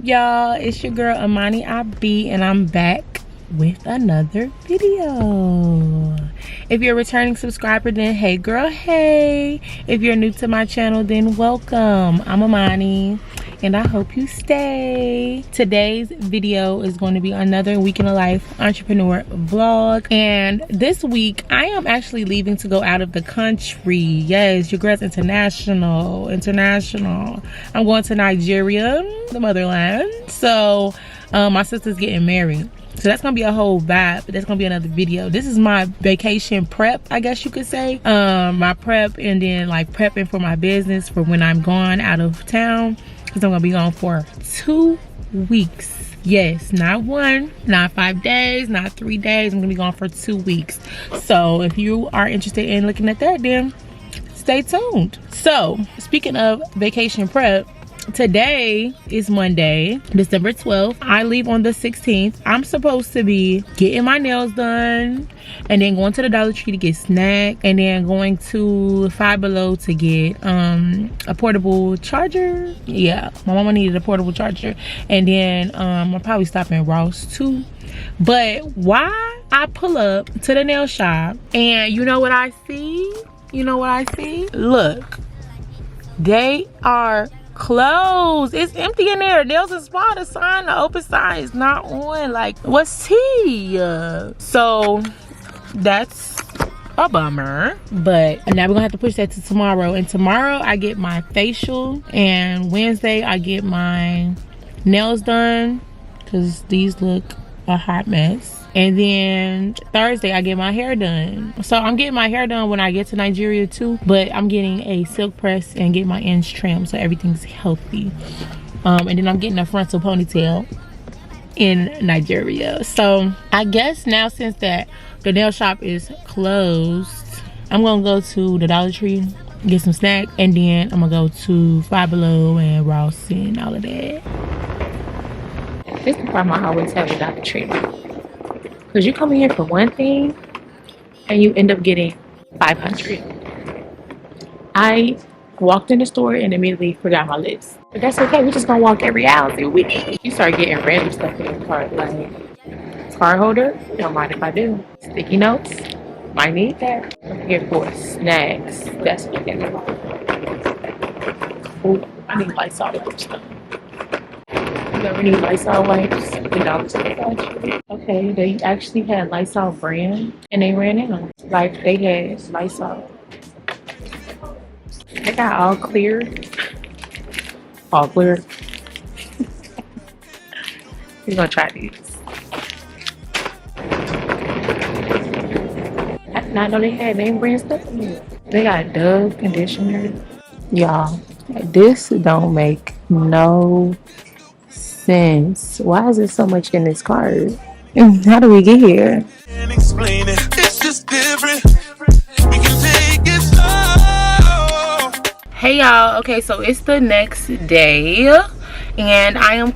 y'all? It's your girl Amani IB, and I'm back with another video. If you're a returning subscriber, then hey girl, hey. If you're new to my channel, then welcome. I'm Amani, and I hope you stay. Today's video is going to be another week in the life entrepreneur vlog, and this week I am actually leaving to go out of the country. Yes, your girl's international. I'm going to Nigeria, the motherland. So my sister's getting married, so that's gonna be a whole vibe, but that's gonna be another video. This is my vacation prep, I guess you could say. My prep, and then like prepping for my business for when I'm gone out of town, because I'm gonna be gone for 2 weeks. Yes, not 1, not 5 days, not 3 days. I'm gonna be gone for 2 weeks. So if you are interested in looking at that, then stay tuned. So speaking of vacation prep, today is Monday, December 12th. I leave on the 16th. I'm supposed to be getting my nails done, and then going to the Dollar Tree to get snacks, and then going to Five Below to get a portable charger. Yeah, my mama needed a portable charger. And then I'll probably stop in Ross too. But why I pull up to the nail shop, and you know what I see? Look, they are closed. It's empty in there. There's a spot, a sign, the open sign is not on. Like, what's tea? So that's a bummer, but now we're gonna have to push that to tomorrow. And tomorrow I get my facial, and Wednesday I get my nails done, because these look a hot mess. And then Thursday I get my hair done. So I'm getting my hair done when I get to Nigeria too, but I'm getting a silk press and get my ends trimmed so everything's healthy. And then I'm getting a frontal ponytail in Nigeria. So I guess now, since that the nail shop is closed, I'm gonna go to the Dollar Tree, get some snacks, and then I'm gonna go to Five Below and Ross and all of that. This is the problem I always have with Dollar Tree, because you come in here for one thing and you end up getting 500. I walked in the store and immediately forgot my list, but that's okay. We're just gonna walk every aisle and see what we need. You start getting random stuff in your cart, like card holder, don't mind if I do. Sticky notes, might need that. I'm here for snacks. That's what I'm getting. Oh, I need Lysol stuff. You ever need Lysol wipes? Okay, they actually had Lysol brand, and they ran out. Like, they had Lysol. They got all clear. All clear. We're gonna try these. I did not know they had name brand stuff in here. They got Dove conditioner. Y'all, this don't make no sense. Why is there so much in this cart? How do we get here? Can't explain it. It's just different. We can take it slow. Hey y'all, okay, so it's the next day, and I'm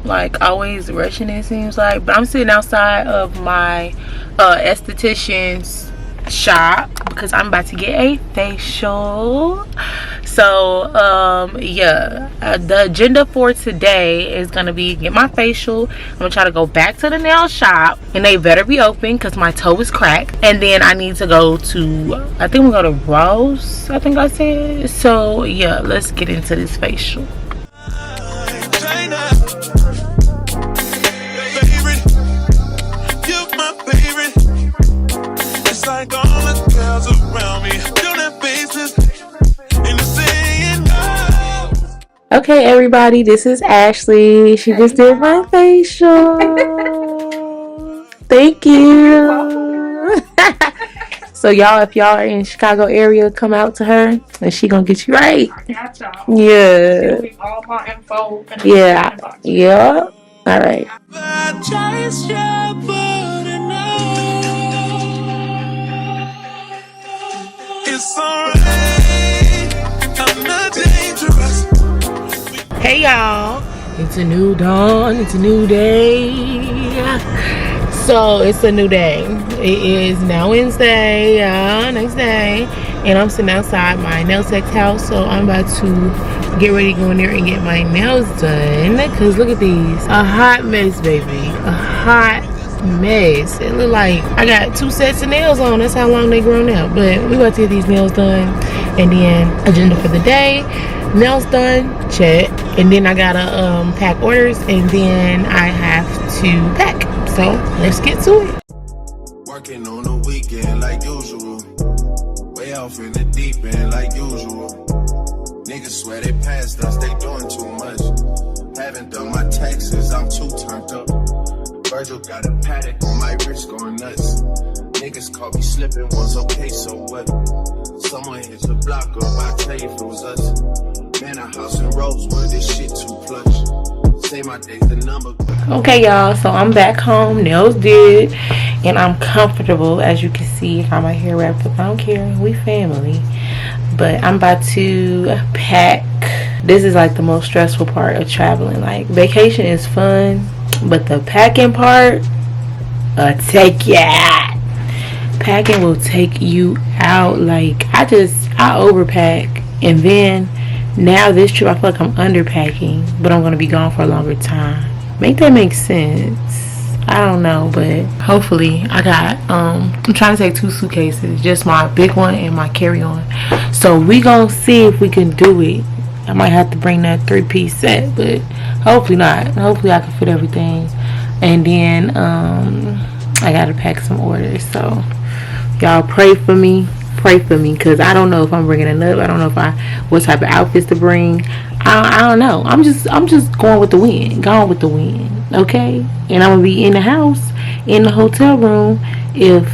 like always rushing, it seems like, but I'm sitting outside of my esthetician's shop because I'm about to get a facial. So yeah, the agenda for today is gonna be get my facial. I'm gonna try to go back to the nail shop, and they better be open because my toe is cracked. And then I need to go to, I think we'll go to Rose, I think I said. So yeah, let's get into this facial. Like all the girls around me doing their faces and saying no. Okay everybody, this is Ashley. She just did my facial. Thank you. So y'all, if y'all are in Chicago area, come out to her and she gonna get you right. Yeah. All my info. Yeah. Yeah. All right. It's alright, I'm not dangerous. Hey y'all, it's a new dawn, it's a new day. So it's a new day. It is now Wednesday, next day, and I'm sitting outside my nail tech's house. So I'm about to get ready to go in there and get my nails done. Cause look at these, a hot mess, baby, a hot mess. It look like I got 2 sets of nails on. That's how long they grown out. But we about to get these nails done, and then agenda for the day. Nails done, check. And then I gotta pack orders, and then I have to pack. So let's get to it. Working on the weekend like usual. Way off in the deep end like usual. Niggas swear they passed us, they doing too much. Haven't done my taxes, I'm too turned up. Virgil got a paddock on my wrist going nuts. Niggas caught me slipping, was okay, so what? Someone hit the block up, I tell you if it was us. Man, a house in Rosewood, this shit too plush. Say my day's the number. Okay, y'all, so I'm back home, nails did, and I'm comfortable. As you can see, I got my hair wrapped up. I don't care, we family. But I'm about to pack. This is like the most stressful part of traveling. Like, vacation is fun, but the packing part, take you out. Packing will take you out. Like, I overpack, and then now this trip I feel like I'm underpacking, but I'm gonna be gone for a longer time. Make that make sense? I don't know, but hopefully I got I'm trying to take 2 suitcases, just my big one and my carry-on. So we gonna see if we can do it. I might have to bring that 3-piece set, but hopefully not. Hopefully I can fit everything. And then I gotta pack some orders. So y'all pray for me, because I don't know if I'm bringing enough. I don't know what type of outfits to bring. I don't know. I'm just going with the wind, okay? And I'm gonna be in the house, in the hotel room, if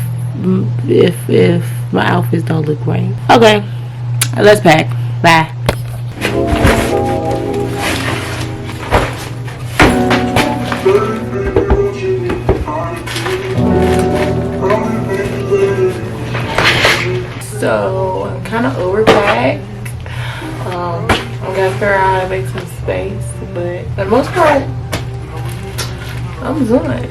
my outfits don't look right. Okay, let's pack. Bye. So I'm kind of overpacked. I'm gonna figure out how to make some space, but for the most part, I'm done.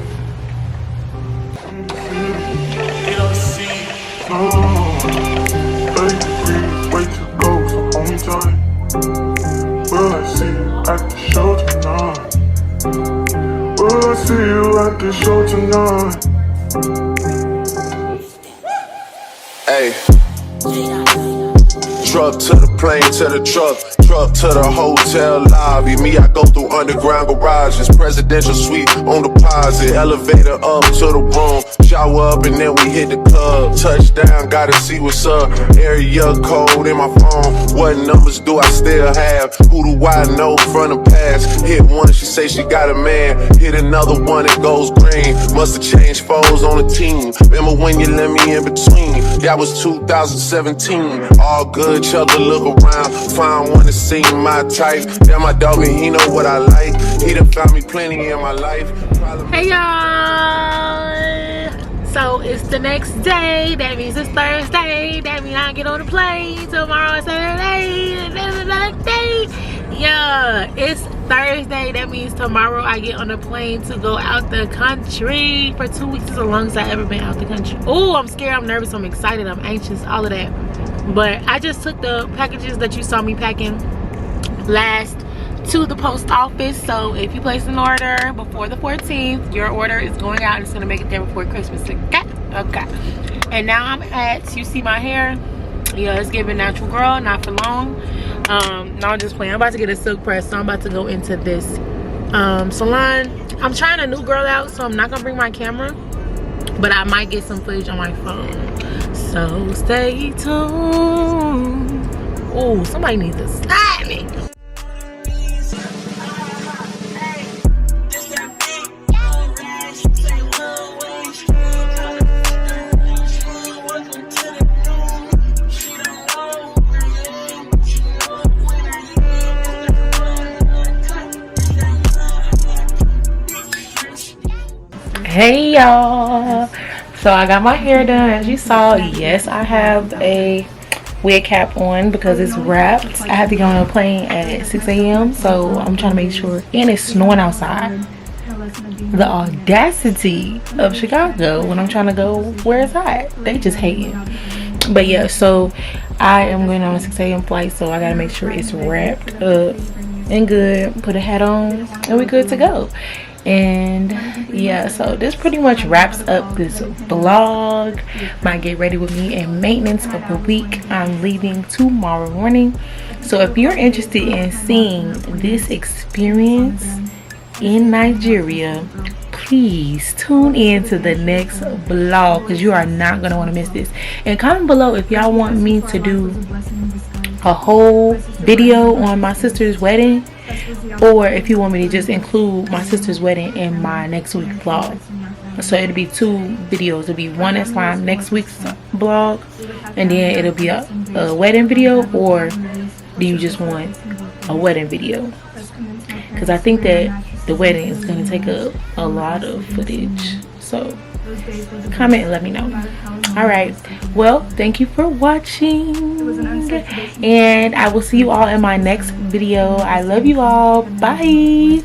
Way to go, so hold me tight. Will I see you at the show tonight? Will I see you at the show tonight? Hey. Truck to the plane, to the truck to the hotel lobby. Me, I go through underground garages, presidential suite on deposit, elevator up to the room, shower up and then we hit the club. Touchdown, gotta see what's up. Area code in my phone. What numbers do I still have? Who do I know from the past? Hit one, she say she got a man. Hit another one, it goes green. Musta changed foes on the team. Remember when you let me in between? That was 2017. All good, chuck a look around. Find one to see my type. That my dog and he know what I like. He done found me plenty in my life. Hey y'all. So it's the next day. That means it's Thursday. That means I get on the plane. Tomorrow is Saturday. And then the next day. Yeah, it's Thursday. That means tomorrow I get on the plane to go out the country for 2 weeks. It's the longest I've ever been out the country. Oh, I'm scared, I'm nervous, I'm excited, I'm anxious, all of that. But I just took the packages that you saw me packing last to the post office. So if you place an order before the 14th, your order is going out. It's gonna make it there before Christmas. Okay. And now I'm at, you see my hair? Yeah, it's giving natural girl, not for long. No, I'm just playing. I'm about to get a silk press, so I'm about to go into this salon. I'm trying a new girl out, so I'm not gonna bring my camera, but I might get some footage on my phone. So stay tuned. Oh, somebody needs to slide me. Hey y'all, so I got my hair done. As you saw, yes, I have a wig cap on because it's wrapped. I have to get on a plane at 6 a.m. so I'm trying to make sure. And it's snowing outside. The audacity of Chicago when I'm trying to go where it's hot. They just hating. But yeah, so I am going on a 6 a.m. flight, so I gotta make sure it's wrapped up and good, put a hat on, and we good to go. And yeah, so this pretty much wraps up this vlog, my get ready with me and maintenance of the week. I'm leaving tomorrow morning, so if you're interested in seeing this experience in Nigeria, please tune in to the next vlog, because you are not going to want to miss this. And comment below if y'all want me to do a whole video on my sister's wedding, or if you want me to just include my sister's wedding in my next week's vlog. So it'll be 2 videos. It'll be one that's my next week's vlog, and then it'll be a wedding video, or do you just want a wedding video? Because I think that the wedding is going to take up a lot of footage. So comment and let me know. Alright, well, thank you for watching, and I will see you all in my next video. I love you all. Bye.